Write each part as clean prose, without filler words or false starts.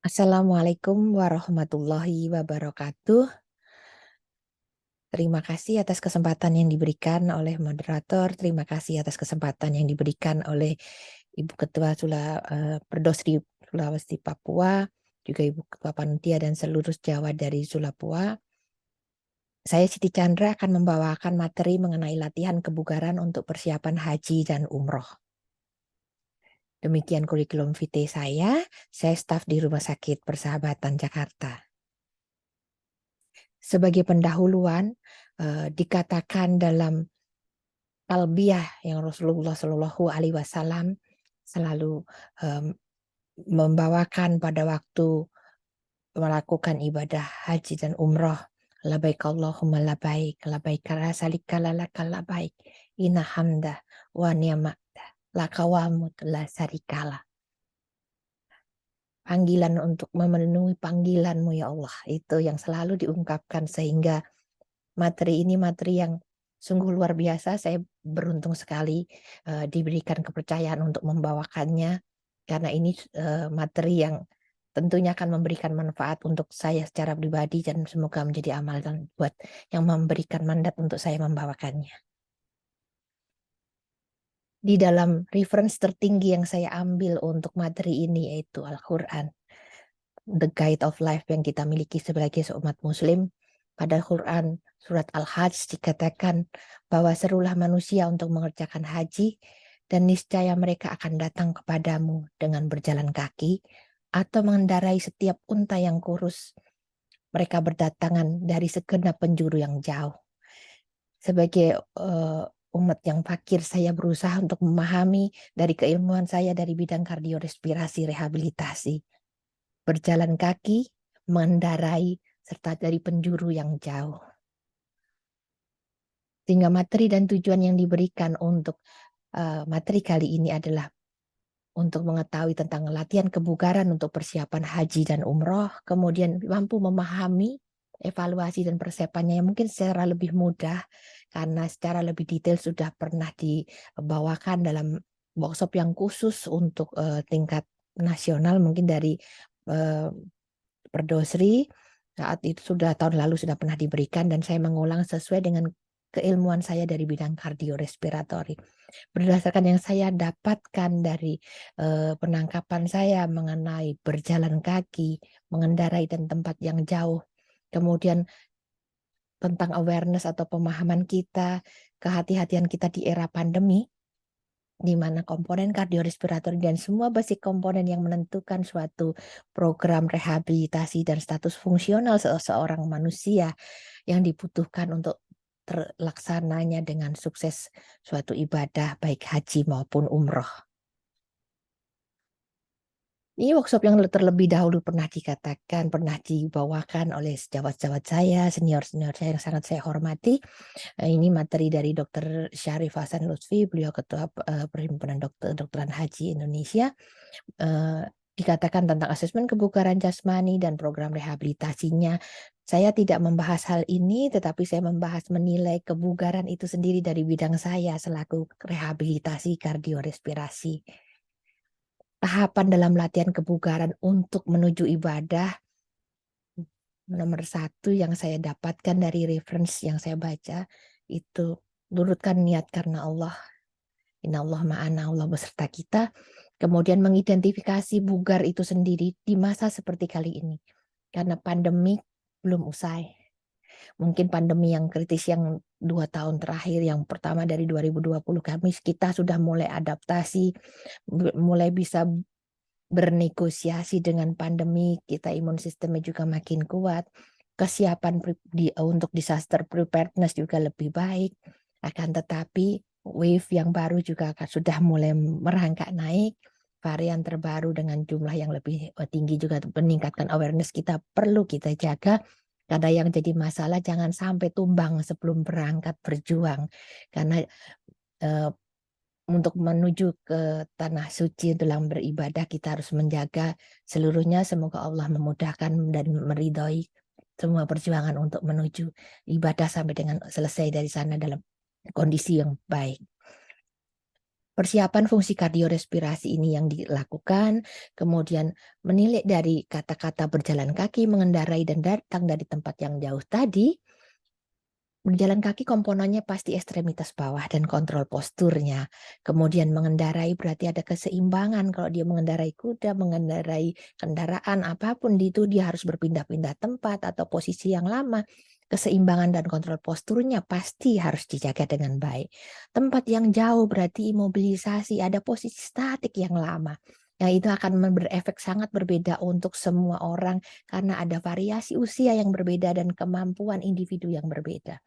Assalamualaikum warahmatullahi wabarakatuh. Terima kasih atas kesempatan yang diberikan oleh moderator. Terima kasih atas kesempatan yang diberikan oleh Ibu Ketua Perdosri Sulawesi Papua, juga Ibu Ketua Panitia dan seluruh Jawa dari Sulapua. Saya Siti Chandra akan membawakan materi mengenai latihan kebugaran untuk persiapan haji dan umroh. Demikian kurikulum vitae saya staf di Rumah Sakit Persahabatan Jakarta. Sebagai pendahuluan, dikatakan dalam talbiyah yang Rasulullah Shallallahu Alaihi Wasallam selalu membawakan pada waktu melakukan ibadah haji dan umroh. Labaik Allahumma labaik, labaik rasalika lalaka labaik, inna hamda wa ni'mata laka wa mulk la syarikalah. Panggilan untuk memenuhi panggilanmu ya Allah, itu yang selalu diungkapkan, sehingga materi ini materi yang sungguh luar biasa. Saya beruntung sekali diberikan kepercayaan untuk membawakannya, karena ini materi yang tentunya akan memberikan manfaat untuk saya secara pribadi dan semoga menjadi amal dan buat yang memberikan mandat untuk saya membawakannya. Di dalam reference tertinggi yang saya ambil untuk materi ini yaitu Al-Quran, the guide of life yang kita miliki sebagai seumat muslim. Pada Quran surat Al-Hajj dikatakan bahwa serulah manusia untuk mengerjakan haji, dan niscaya mereka akan datang kepadamu dengan berjalan kaki atau mengendarai setiap unta yang kurus. Mereka berdatangan dari segenap penjuru yang jauh. Sebagai umat yang fakir, saya berusaha untuk memahami dari keilmuan saya dari bidang kardiorespirasi rehabilitasi. Berjalan kaki, mengendarai, serta dari penjuru yang jauh. Sehingga materi dan tujuan yang diberikan untuk materi kali ini adalah untuk mengetahui tentang latihan kebugaran untuk persiapan haji dan umroh, kemudian mampu memahami evaluasi dan persiapannya yang mungkin secara lebih mudah, karena secara lebih detail sudah pernah dibawakan dalam workshop yang khusus untuk tingkat nasional, mungkin dari Perdosri. Saat itu tahun lalu sudah pernah diberikan, dan saya mengulang sesuai dengan keilmuan saya dari bidang kardiorespiratori. Berdasarkan yang saya dapatkan dari penangkapan saya mengenai berjalan kaki, mengendarai dan tempat yang jauh, kemudian tentang awareness atau pemahaman kita, kehati-hatian kita di era pandemi, di mana komponen kardiorespiratori dan semua basic komponen yang menentukan suatu program rehabilitasi dan status fungsional seseorang manusia yang dibutuhkan untuk terlaksananya dengan sukses suatu ibadah baik haji maupun umroh. Ini workshop yang terlebih dahulu pernah dikatakan, pernah dibawakan oleh sejawat-sejawat saya, senior-senior saya yang sangat saya hormati. Ini materi dari Dr. Syarif Hasan Lutfi, beliau Ketua Perhimpunan Kedokteran Haji Indonesia. Dikatakan tentang asesmen kebugaran jasmani dan program rehabilitasinya. Saya tidak membahas hal ini, tetapi saya membahas menilai kebugaran itu sendiri dari bidang saya selaku rehabilitasi kardiorespirasi. Tahapan dalam latihan kebugaran untuk menuju ibadah, nomor satu yang saya dapatkan dari reference yang saya baca itu, lurutkan niat karena Allah. Inna Allah ma'ana, Allah beserta kita. Kemudian mengidentifikasi bugar itu sendiri di masa seperti kali ini, karena pandemi belum usai. Mungkin pandemi yang kritis yang 2 tahun terakhir, yang pertama dari 2020 kita sudah mulai adaptasi, mulai bisa bernegosiasi dengan pandemi, kita imun sistemnya juga makin kuat, kesiapan untuk disaster preparedness juga lebih baik. Akan tetapi wave yang baru juga sudah mulai merangkak naik, varian terbaru dengan jumlah yang lebih tinggi juga meningkatkan awareness kita, perlu kita jaga. Karena yang jadi masalah jangan sampai tumbang sebelum berangkat berjuang, karena untuk menuju ke tanah suci dalam beribadah kita harus menjaga seluruhnya. Semoga Allah memudahkan dan meridhoi semua perjuangan untuk menuju ibadah sampai dengan selesai dari sana dalam kondisi yang baik. Persiapan fungsi kardiorespirasi ini yang dilakukan, kemudian menilik dari kata-kata berjalan kaki, mengendarai, dan datang dari tempat yang jauh tadi. Berjalan kaki komponennya pasti ekstremitas bawah dan kontrol posturnya. Kemudian mengendarai berarti ada keseimbangan. Kalau dia mengendarai kuda, mengendarai kendaraan apapun itu dia harus berpindah-pindah tempat atau posisi yang lama. Keseimbangan dan kontrol posturnya pasti harus dijaga dengan baik. Tempat yang jauh berarti imobilisasi, ada posisi statik yang lama. Nah, itu akan berefek sangat berbeda untuk semua orang karena ada variasi usia yang berbeda dan kemampuan individu yang berbeda.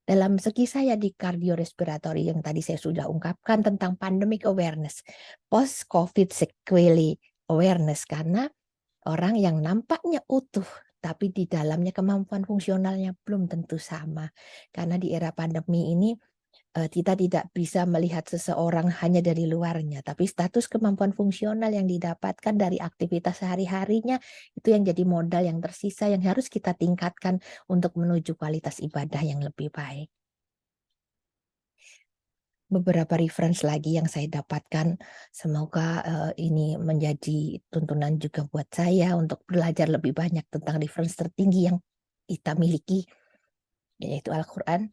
Dalam segi saya di kardiorespiratory yang tadi saya sudah ungkapkan tentang pandemic awareness, post-COVID sequelae awareness, karena orang yang nampaknya utuh tapi di dalamnya kemampuan fungsionalnya belum tentu sama. Karena di era pandemi ini kita tidak bisa melihat seseorang hanya dari luarnya, tapi status kemampuan fungsional yang didapatkan dari aktivitas sehari-harinya itu yang jadi modal yang tersisa yang harus kita tingkatkan untuk menuju kualitas ibadah yang lebih baik. Beberapa reference lagi yang saya dapatkan, semoga ini menjadi tuntunan juga buat saya untuk belajar lebih banyak tentang reference tertinggi yang kita miliki, yaitu Al-Quran.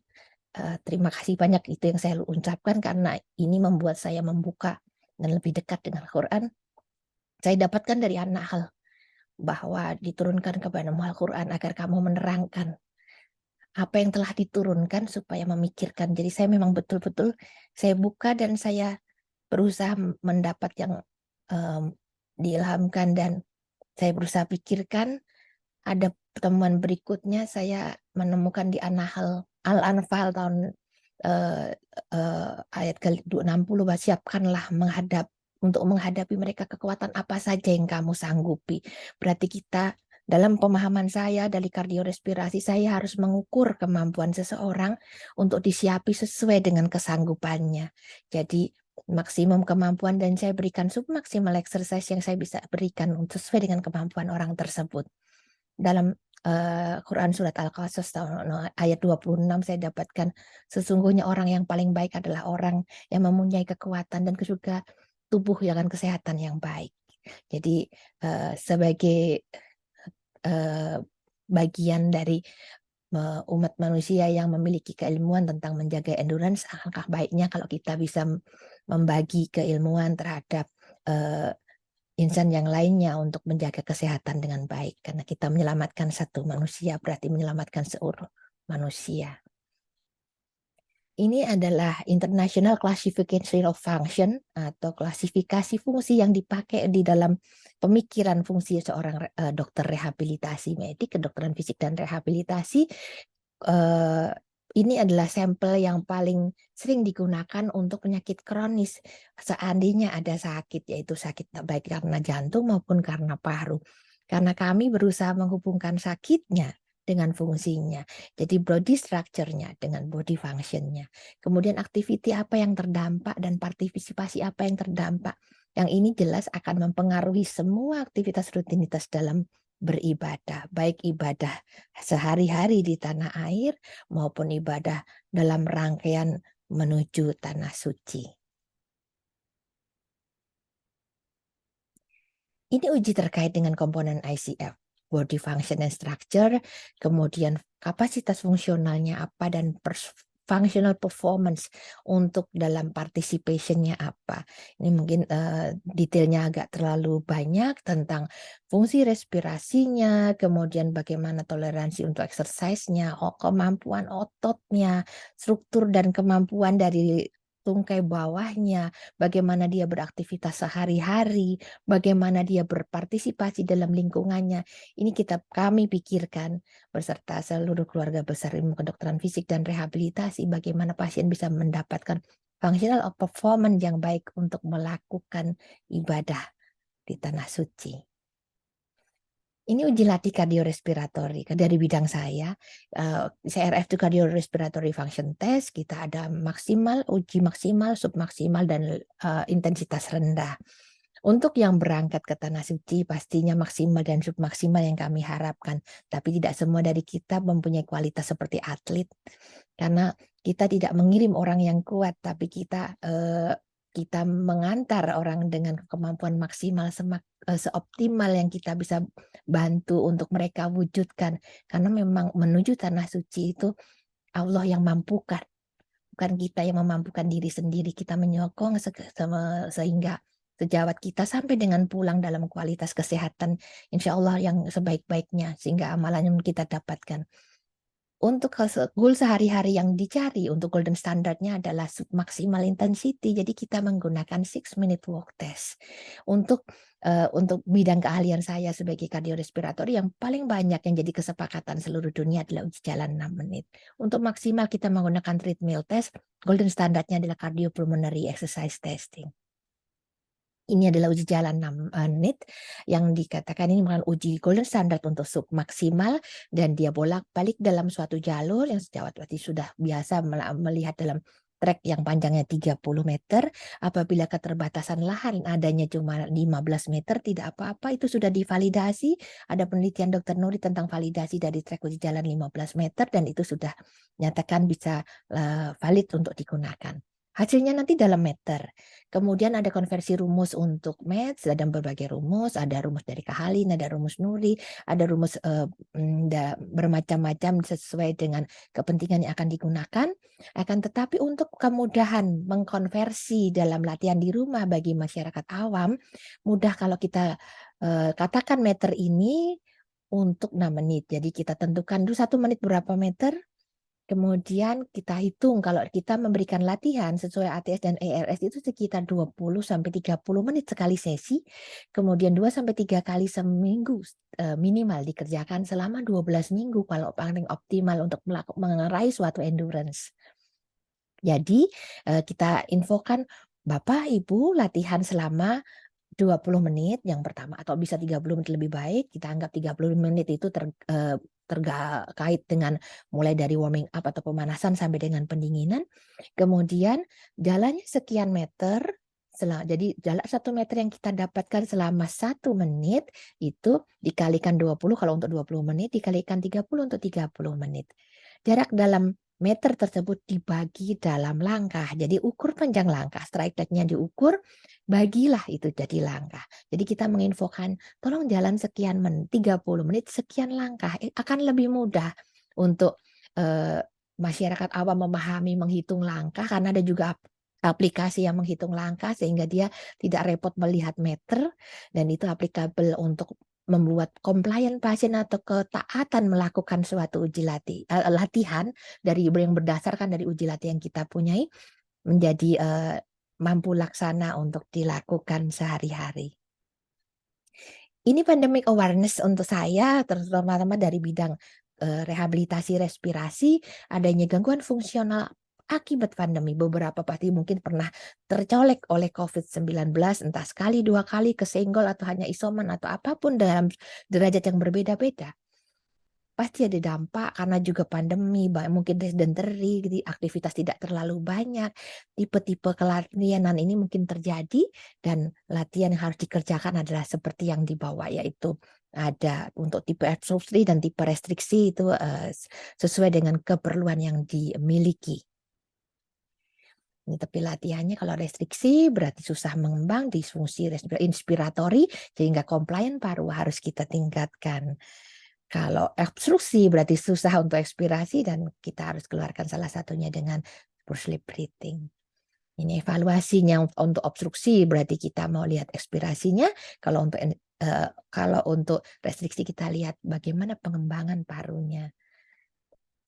Terima kasih banyak itu yang saya ucapkan karena ini membuat saya membuka dan lebih dekat dengan Al-Quran. Saya dapatkan dari An-Nahl bahwa diturunkan kepadamu Al-Quran agar kamu menerangkan apa yang telah diturunkan supaya memikirkan. Jadi saya memang betul-betul saya buka dan saya berusaha mendapat yang diilhamkan dan saya berusaha pikirkan. Ada pertemuan berikutnya saya menemukan di Al-Anfal tahun ayat ke-60, siapkanlah untuk menghadapi mereka kekuatan apa saja yang kamu sanggupi. Berarti kita dalam pemahaman saya dari kardiorespirasi saya harus mengukur kemampuan seseorang untuk disiapi sesuai dengan kesanggupannya. Jadi maksimum kemampuan dan saya berikan submaksimal exercise yang saya bisa berikan untuk sesuai dengan kemampuan orang tersebut. Dalam Quran surat Al-Qasas ayat 26 saya dapatkan sesungguhnya orang yang paling baik adalah orang yang mempunyai kekuatan dan juga tubuh dengan kesehatan yang baik. Jadi sebagai bagian dari umat manusia yang memiliki keilmuan tentang menjaga endurance, alangkah baiknya kalau kita bisa membagi keilmuan terhadap insan yang lainnya untuk menjaga kesehatan dengan baik. Karena kita menyelamatkan satu manusia berarti menyelamatkan seluruh manusia. Ini adalah International Classification of Function atau klasifikasi fungsi yang dipakai di dalam pemikiran fungsi seorang dokter rehabilitasi medik, kedokteran fisik dan rehabilitasi. Ini adalah sampel yang paling sering digunakan untuk penyakit kronis. Seandainya ada sakit, yaitu sakit baik karena jantung maupun karena paru. Karena kami berusaha menghubungkan sakitnya dengan fungsinya. Jadi body structure-nya dengan body function-nya. Kemudian activity apa yang terdampak dan partisipasi apa yang terdampak. Yang ini jelas akan mempengaruhi semua aktivitas rutinitas dalam beribadah, baik ibadah sehari-hari di tanah air maupun ibadah dalam rangkaian menuju tanah suci. Ini uji terkait dengan komponen ICF, body function and structure, kemudian kapasitas fungsionalnya apa dan functional performance untuk dalam participation-nya apa. Ini mungkin detailnya agak terlalu banyak tentang fungsi respirasinya, kemudian bagaimana toleransi untuk exercise-nya, kemampuan ototnya, struktur dan kemampuan dari tungkai bawahnya, bagaimana dia beraktivitas sehari-hari, bagaimana dia berpartisipasi dalam lingkungannya. Ini kami pikirkan beserta seluruh keluarga besar ilmu kedokteran fisik dan rehabilitasi, bagaimana pasien bisa mendapatkan functional performance yang baik untuk melakukan ibadah di tanah suci. Ini uji latih kardiorespiratory dari bidang saya. CRF itu cardiorespiratory function test. Kita ada maksimal, uji maksimal, submaksimal, dan intensitas rendah. Untuk yang berangkat ke tanah suci pastinya maksimal dan submaksimal yang kami harapkan. Tapi tidak semua dari kita mempunyai kualitas seperti atlet. Karena kita tidak mengirim orang yang kuat, tapi kita kita mengantar orang dengan kemampuan maksimal seoptimal yang kita bisa bantu untuk mereka wujudkan. Karena memang menuju tanah suci itu Allah yang mampukan, bukan kita yang memampukan diri sendiri. Kita menyokong sehingga sejawat kita sampai dengan pulang dalam kualitas kesehatan insya Allah yang sebaik-baiknya, sehingga amalan yang kita dapatkan. Untuk goal sehari-hari yang dicari untuk golden standardnya adalah maksimal intensity. Jadi kita menggunakan 6-minute walk test. Untuk bidang keahlian saya sebagai kardiorespirator yang paling banyak yang jadi kesepakatan seluruh dunia adalah uji jalan 6 menit. Untuk maksimal kita menggunakan treadmill test, golden standardnya adalah cardiopulmonary exercise testing. Ini adalah uji jalan 6 menit yang dikatakan ini merupakan uji golden standard untuk sub maksimal, dan dia bolak-balik dalam suatu jalur yang sejawat berarti sudah biasa melihat dalam trek yang panjangnya 30 meter. Apabila keterbatasan lahan adanya cuma 15 meter, tidak apa-apa, itu sudah divalidasi. Ada penelitian Dr. Nuri tentang validasi dari trek uji jalan 15 meter dan itu sudah nyatakan bisa valid untuk digunakan. Hasilnya nanti dalam meter. Kemudian ada konversi rumus untuk maths, ada berbagai rumus, ada rumus dari Kahalin, ada rumus Nuri, ada rumus bermacam-macam sesuai dengan kepentingan yang akan digunakan. Akan tetapi untuk kemudahan mengkonversi dalam latihan di rumah bagi masyarakat awam, mudah kalau kita katakan meter ini untuk 6 menit. Jadi kita tentukan dulu 1 menit berapa meter. Kemudian kita hitung kalau kita memberikan latihan sesuai ATS dan ERS itu sekitar 20-30 menit sekali sesi. Kemudian 2-3 kali seminggu minimal dikerjakan selama 12 minggu kalau paling optimal untuk meraih suatu endurance. Jadi kita infokan Bapak Ibu latihan selama 20 menit yang pertama atau bisa 30 menit lebih baik. Kita anggap 30 menit itu terkait dengan mulai dari warming up atau pemanasan sampai dengan pendinginan. Kemudian jalannya sekian meter. Jadi jarak 1 meter yang kita dapatkan selama 1 menit itu dikalikan 20 kalau untuk 20 menit, dikalikan 30 untuk 30 menit. Jarak dalam meter tersebut dibagi dalam langkah. Jadi ukur panjang langkah, stride rate-nya diukur, bagilah itu jadi langkah. Jadi kita menginfokan, tolong jalan sekian 30 menit, sekian langkah. Akan lebih mudah untuk masyarakat awam memahami menghitung langkah, karena ada juga aplikasi yang menghitung langkah sehingga dia tidak repot melihat meter, dan itu applicable untuk membuat compliant pasien atau ketaatan melakukan suatu latihan dari yang berdasarkan dari uji latihan yang kita punyai menjadi mampu laksana untuk dilakukan sehari-hari. Ini pandemic awareness untuk saya, terutama dari bidang rehabilitasi respirasi, adanya gangguan fungsional akibat pandemi. Beberapa pasti mungkin pernah tercolek oleh COVID-19, entah sekali, 2 kali, kesenggol, atau hanya isoman, atau apapun dalam derajat yang berbeda-beda. Pasti ada dampak karena juga pandemi, mungkin sedentary, jadi aktivitas tidak terlalu banyak, tipe-tipe kelatihan ini mungkin terjadi, dan latihan yang harus dikerjakan adalah seperti yang di bawah, yaitu ada untuk tipe obstruksi dan tipe restriksi itu sesuai dengan keperluan yang dimiliki. Ini tapi latihannya kalau restriksi berarti susah mengembang, disfungsi inspiratori sehingga compliant paru harus kita tingkatkan. Kalau obstruksi berarti susah untuk ekspirasi dan kita harus keluarkan salah satunya dengan push lip breathing. Ini evaluasinya untuk obstruksi berarti kita mau lihat ekspirasinya. Kalau untuk restriksi kita lihat bagaimana pengembangan parunya.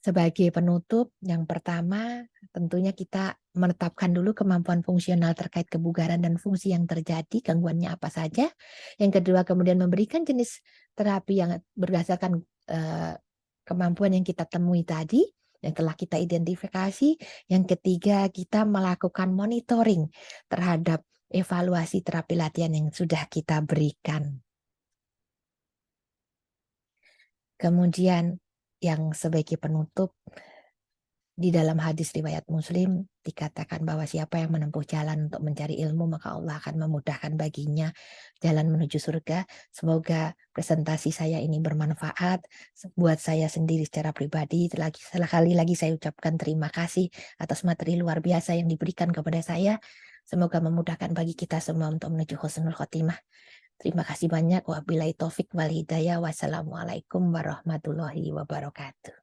Sebagai penutup, yang pertama tentunya kita menetapkan dulu kemampuan fungsional terkait kebugaran dan fungsi yang terjadi, gangguannya apa saja. Yang kedua, kemudian memberikan jenis terapi yang berdasarkan kemampuan yang kita temui tadi, yang telah kita identifikasi. Yang ketiga, kita melakukan monitoring terhadap evaluasi terapi latihan yang sudah kita berikan. Kemudian yang sebagai penutup, di dalam hadis riwayat Muslim dikatakan bahwa siapa yang menempuh jalan untuk mencari ilmu, maka Allah akan memudahkan baginya jalan menuju surga. Semoga presentasi saya ini bermanfaat buat saya sendiri secara pribadi. Sekali lagi saya ucapkan terima kasih atas materi luar biasa yang diberikan kepada saya. Semoga memudahkan bagi kita semua untuk menuju husnul khotimah. Terima kasih banyak. Wabillahi taufik wal hidayah. Wassalamualaikum warahmatullahi wabarakatuh.